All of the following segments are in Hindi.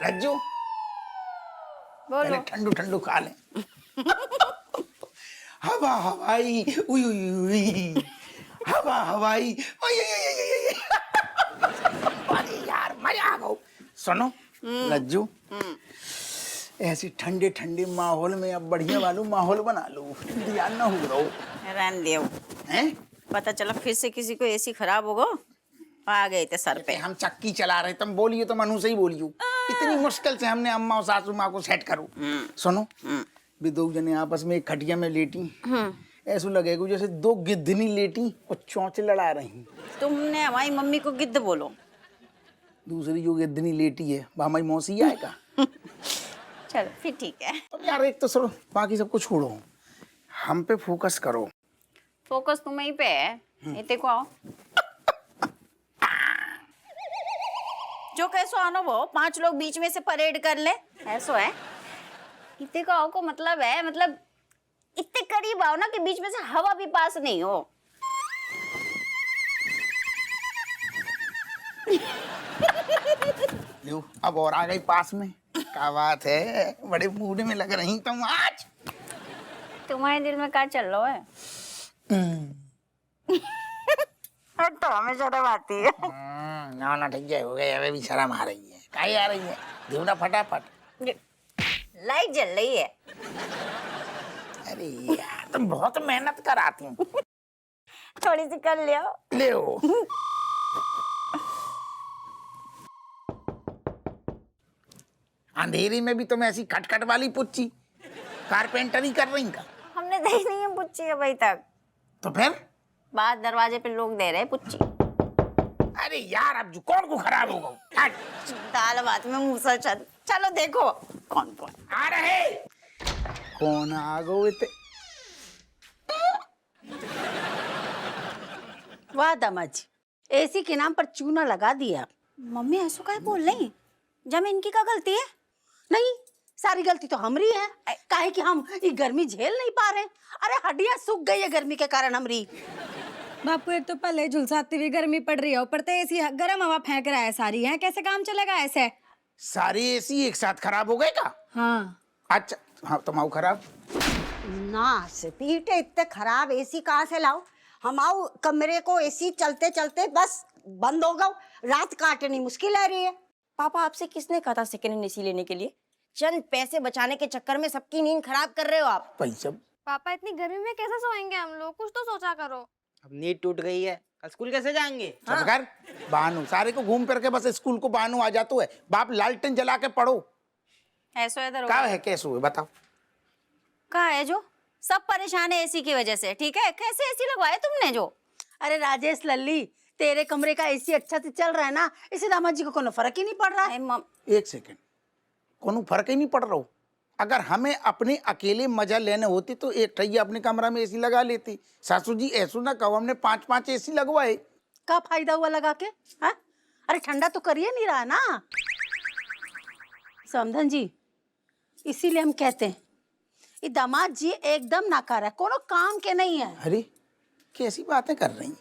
रज्जू बोलो। ठंडू ठंडू खा ले। हवा हवाई उई उई उई, हवा हवाई उई उई उई उई। अरे यार मजा आ गया। सुनो रज्जू, ऐसी ठंडे ठंडे माहौल में अब बढ़िया वालू माहौल बना लो, ध्यान ना हो रहा रहने दियो। हैं। पता चला फिर से किसी को एसी खराब होगा, आ गए थे सर पे। हम चक्की चला रहे, तुम बोलियो तो मनु से ही बोलियो। इतनी मुश्किल से हमने अम्मा और सासू माँ को सेट करो। सुनो, भी दो जने आपस में एक खटिया में लेटी, ऐसा लगेगा जैसे दो गिद्धनी लेटी और चोंच लड़ा रही। तुमने हमारी मम्मी को गिद्ध बोलो। दूसरी जो गिद्धनी लेटी है वो हमारी मौसी आएगा। चलो फिर ठीक है। तो यार एक तो सुनो, बाकी सबको छोड़ो, हम पे फोकस करो। फोकस तुम्हें पे है। इतने को आओ। जो कैसो आनो वो 5 लोग बीच में से परेड कर ले, ऐसो है। इतने को आओ को मतलब है, मतलब इतने करीब आओ ना कि बीच में से हवा भी पास नहीं हो। लो अब और आ गई पास में। क्या बात है, बड़े मूड में लग रही तुम आज। तुम्हारे दिल में क्या चल रहा है? तो हमें शर्म आती है। ना ना ठीक है, हो गए, अबे भी शर्म आ रही है। काहे आ रही है? धीवना फटाफट। लाइट जल रही है। अरे यार तुम बहुत मेहनत कराती हो। थोड़ी सी कर लियो। ले अंधेरी में भी तुम ऐसी खटखट वाली पुच्ची कारपेंटरी कर रही का? हमने दही नहीं है पुच्ची अभी तक। तो फिर बाहर दरवाजे पे लोग दे रहे हैं पुच्ची। अरे यार अब जो कौन को खराब हो गया। दाल भात में मूसा चल। चलो देखो कौन कौन आ रहे। कौन आ गए? वाह दामाद जी, एसी के नाम पर चूना लगा दिया। मम्मी ऐसा क्या बोल रही? जब इनकी क्या गलती है? नहीं, सारी गलती तो हमारी है। काहे कि हम ये गर्मी झेल नहीं पा रहे। अरे हड्डियां सूख गई है गर्मी के कारण हमारी। बापू एक तो पहले झुलसाती हुई गर्मी पड़ रही है, ऊपर तो एसी गर्म हवा फेंक रहा है सारी। है कैसे काम चलेगा ऐसे? सारे एसी एक साथ खराब हो गए का? हाँ। अच्छा हाँ, तुम आओ खराब ना से पीटे इतने खराब एसी कहाँ से लाओ? हमारे कमरे को एसी चलते चलते बस बंद हो गया, रात काटनी मुश्किल है रही है। पापा आपसे किसने कहा था सेकेंड हैंड एसी लेने के लिए? चंद पैसे बचाने के चक्कर में सबकी नींद खराब कर रहे हो आप। पैसा। पापा इतनी गर्मी में कैसे सोएंगे हम लोग? कुछ तो सोचा करो। अब नींद टूट गई है, कल स्कूल कैसे जाएंगे? चुप कर। बहानू सारे को घूम फिर के बस स्कूल को बहानू आ जातो है। बाप लालटेन जला के पढ़ो। ऐसो इधर क्या है कैसे हुए बताओ? कहा है जो सब परेशान है एसी की वजह से? ठीक है, कैसे एसी लगवाया तुमने जो? अरे राजेश लल्ली, तेरे कमरे का एसी अच्छा से चल रहा है ना, इसे दामाद जी को कोनो फर्क ही नहीं पड़ रहा है। एक सेकेंड, कोनो फर्क ही नहीं पड़ रहा हो। अगर हमें अपने अकेले मजा लेने होती तो एक ठैया अपने कमरा में एसी लगा लेती। सासू जी ऐसू ना कहो, हमने 5-5 एसी लगवाए। क्या फायदा हुआ लगा के? हाँ? अरे ठंडा तो करिए नहीं रहा ना समधन जी। इसीलिए हम कहते हैं ये दामाद जी एकदम नाकार है, कोनो काम के नहीं है। अरे कैसी बातें कर रही?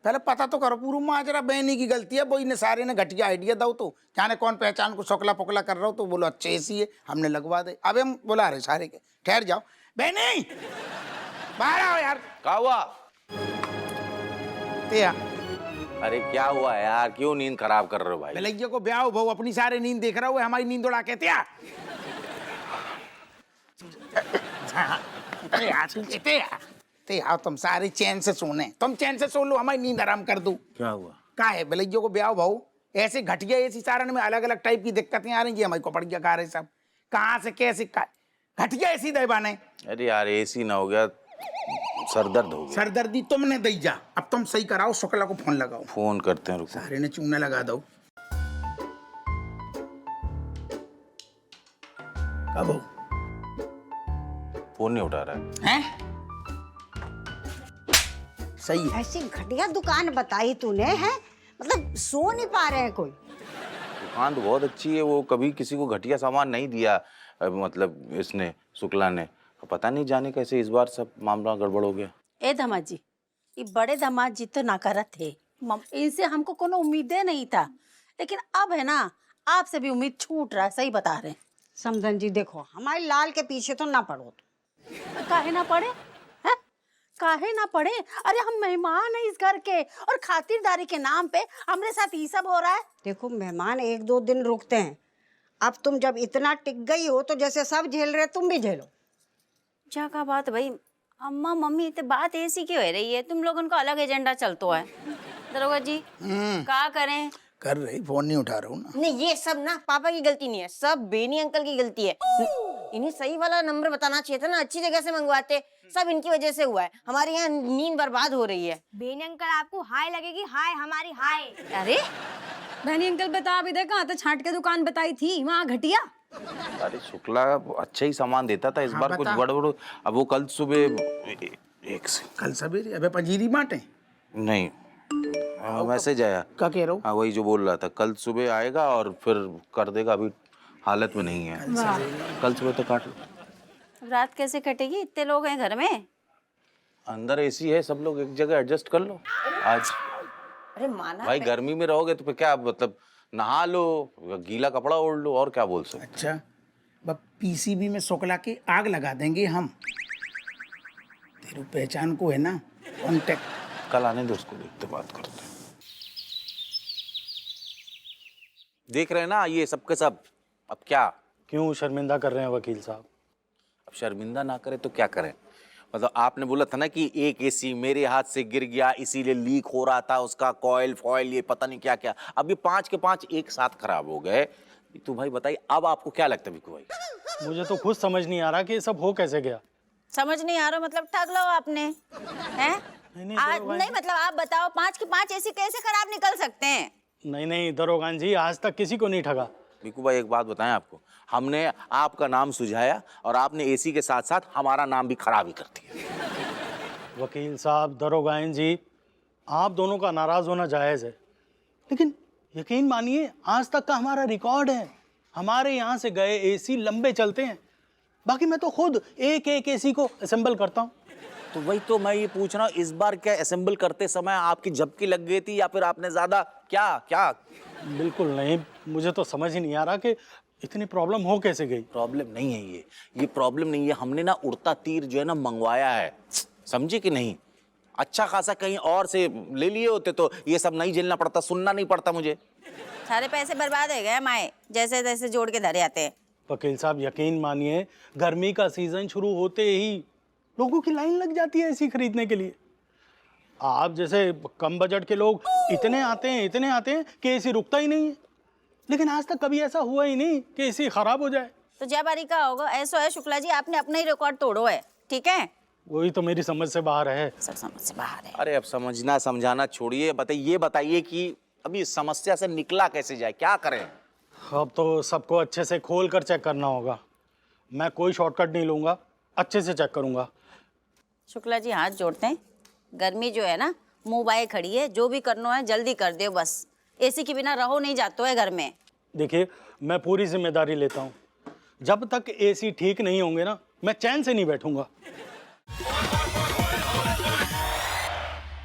पहले पता तो करो पूरा माजरा। बहनी की गलती है, वही ने सारे ने घटिया आइडिया दो तो जाने कौन पहचान को सोकला पोकला कर रहा हो तो बोलो अच्छे एसी है हमने लगवा दे। अब हम बुला रहे सारे के, ठहर जाओ। बहनी बाहर आओ यार। क्या हुआ? या अरे क्या हुआ यार, क्यों नींद खराब कर रहे हो भाई? भैया को ब्याह हो, अपनी सारे नींद देख रहा हो, हमारी नींद उड़ा के त्या। आओ तुम सारे चैन से सोने, तुम चैन से सो लो, हमारी नींद आराम कर दो। क्या हुआ? क्या है भैया को ब्याह भाव, ऐसे घटिया ऐसी सारण में अलग अलग टाइप की दिक्कतें आ रही है। हमारी को पड़ गया खा रहे सब, कहाँ से कैसे घटिया ऐसी दैबाने। अरे यार एसी ना हो गया, सरदर्द हो गया। सरदर्दी तुमने दी जा, अब तुम सही कराओ। शुक्ला को फोन लगाओ। फोन करते हैं, रुको। सारे ने चूना लगा दो। कब हो? फोन नहीं उठा रहा है। हैं? सही है। ऐसी घटिया दुकान बताई तूने है, मतलब सो नहीं पा रहे हैं कोई। दुकान तो बहुत अच्छी है, वो कभी किसी को घटिया सामान नहीं दिया। मतलब इसने, शुक्ला ने। पता नहीं जाने कैसे इस बार सब मामला गड़बड़ हो गया। ए दामाद जी, ये बड़े दामाद जी तो नाकारा थे, इनसे हमको कोनो उम्मीदें नहीं था। लेकिन अब है ना, आपसे भी उम्मीद छूट रहा है, सही बता रहे हैं। समधन जी देखो, हमारे लाल के पीछे तो ना पड़ो काहे ना पड़े हैं? काहे ना पड़े? अरे हम मेहमान हैं इस घर के, और खातिरदारी के नाम पे हमारे साथ ये सब हो रहा है। देखो मेहमान 1-2 दिन रुकते हैं, अब तुम जब इतना टिक गई हो तो जैसे सब झेल रहे तुम भी झेलो। क्या का बात भाई, अम्मा मम्मी इतने बात ऐसी क्यों हो रही है? तुम लोगों का अलग एजेंडा चलता है। दरोगा जी क्या करें? कर रही, फोन नहीं उठा रहा हूँ ना। नहीं ये सब ना पापा की गलती नहीं है, सब बेनी अंकल की गलती है। इन्हें सही वाला नंबर बताना चाहिए था ना, अच्छी जगह से मंगवाते। सब इनकी वजह से हुआ है, हमारे यहाँ नींद बर्बाद हो रही है। बेनी अंकल आपको हाय लगेगी, हाय हमारी हाय। अरे बहनी अंकल बता भी दे, कहाँ तो छाट के दुकान बताई थी वहाँ घटिया। अरे शुक्ला अच्छा ही सामान देता था, इस बार कुछ गड़बड़। अब वो कल सुबह एक से कल सवेरे अबे पंजीरी बांटे नहीं मैसेज आया। क्या कह रहा हूँ? हाँ वही जो बोल रहा था, कल सुबह आएगा और फिर कर देगा। अभी हालत में नहीं है, कल सुबह तो काट लो। रात कैसे कटेगी? इतने लोग हैं घर में। अंदर एसी है, सब लोग एक जगह एडजस्ट कर लो आज। अरे माना भाई गर्मी में रहोगे तो फिर क्या मतलब, नहा लो, गीला कपड़ा ओढ़ लो, और क्या बोल सकते। अच्छा बस पीसीबी में शुक्ला की आग लगा देंगे हम। तेरी पहचान को है ना कॉन्टेक्ट। कल आने दो उसको, देखते बात करते हैं। देख रहे हैं ना ये सब के सब। अब क्या क्यों शर्मिंदा कर रहे हैं वकील साहब? अब शर्मिंदा ना करे तो क्या करें? मतलब आपने बोला था ना कि एक एसी मेरे हाथ से गिर गया इसीलिए लीक हो रहा था, उसका कॉइल फॉइल ये पता नहीं क्या क्या। अब ये 5 के 5 एक साथ खराब हो गए। तो भाई बताइए अब आपको क्या लगता है बिकू भाई? मुझे तो खुद समझ नहीं आ रहा कि ये सब हो कैसे गया। समझ नहीं आ रहा मतलब ठग लो आपने हैं? नहीं मतलब आप बताओ, 5 के 5 ऐसी कैसे खराब निकल सकते हैं? नहीं दरोगान जी, आज तक किसी को नहीं ठगा। बिकू भाई एक बात बताएं आपको, हमने आपका नाम सुझाया और आपने एसी के साथ साथ हमारा नाम भी खराब ही कर दिया। वकील साहब, दरोगान जी, आप दोनों का नाराज होना जायज़ है, लेकिन यकीन मानिए आज तक का हमारा रिकॉर्ड है, हमारे यहाँ से गए एसी लंबे चलते हैं। बाकी मैं तो खुद एक एक एसी को असेंबल करता हूँ। तो वही तो मैं ये पूछ रहा हूँ, इस बार क्या असेंबल करते समय आपकी झपकी लग गई थी या फिर आपने ज्यादा क्या? बिल्कुल नहीं, मुझे तो समझ ही नहीं आ रहा कि इतनी प्रॉब्लम हो कैसे गई। प्रॉब्लम नहीं है ये प्रॉब्लम नहीं है। हमने ना उड़ता तीर जो है ना मंगवाया है, समझे कि नहीं? अच्छा खासा कहीं और से ले लिए होते तो ये सब नहीं झेलना पड़ता, सुनना नहीं पड़ता मुझे। सारे पैसे बर्बाद हो गए माए, जैसे तैसे जोड़ के धरे आते हैं। वकील साहब यकीन मानिए, गर्मी का सीजन शुरू होते ही लोगों की लाइन लग जाती है एसी खरीदने के लिए। आप जैसे कम बजट के लोग इतने आते हैं कि एसी रुकता ही नहीं है। लेकिन आज तक कभी ऐसा हुआ ही नहीं कि एसी खराब हो जाए। तो जय बारी का होगा, ऐसा है शुक्ला जी, आपने अपना ही रिकॉर्ड तोड़ो है, ठीक है? वही तो मेरी समझ से बाहर है। सब समझ से बाहर है। अरे अब समझना समझाना छोड़िए, बताइए कि अभी इस समस्या से निकला कैसे जाए, क्या करें? अब तो सबको अच्छे से खोल कर चेक करना होगा। मैं कोई शॉर्टकट नहीं लूँगा, अच्छे से चेक करूँगा। शुक्ला जी हाथ जोड़ते हैं, गर्मी जो है ना मुँह बाए खड़ी है, जो भी करना है जल्दी कर दो बस। एसी के बिना रहो नहीं जाते है घर में। देखिए मैं पूरी जिम्मेदारी लेता हूँ, जब तक एसी ठीक नहीं होंगे ना मैं चैन से नहीं बैठूंगा।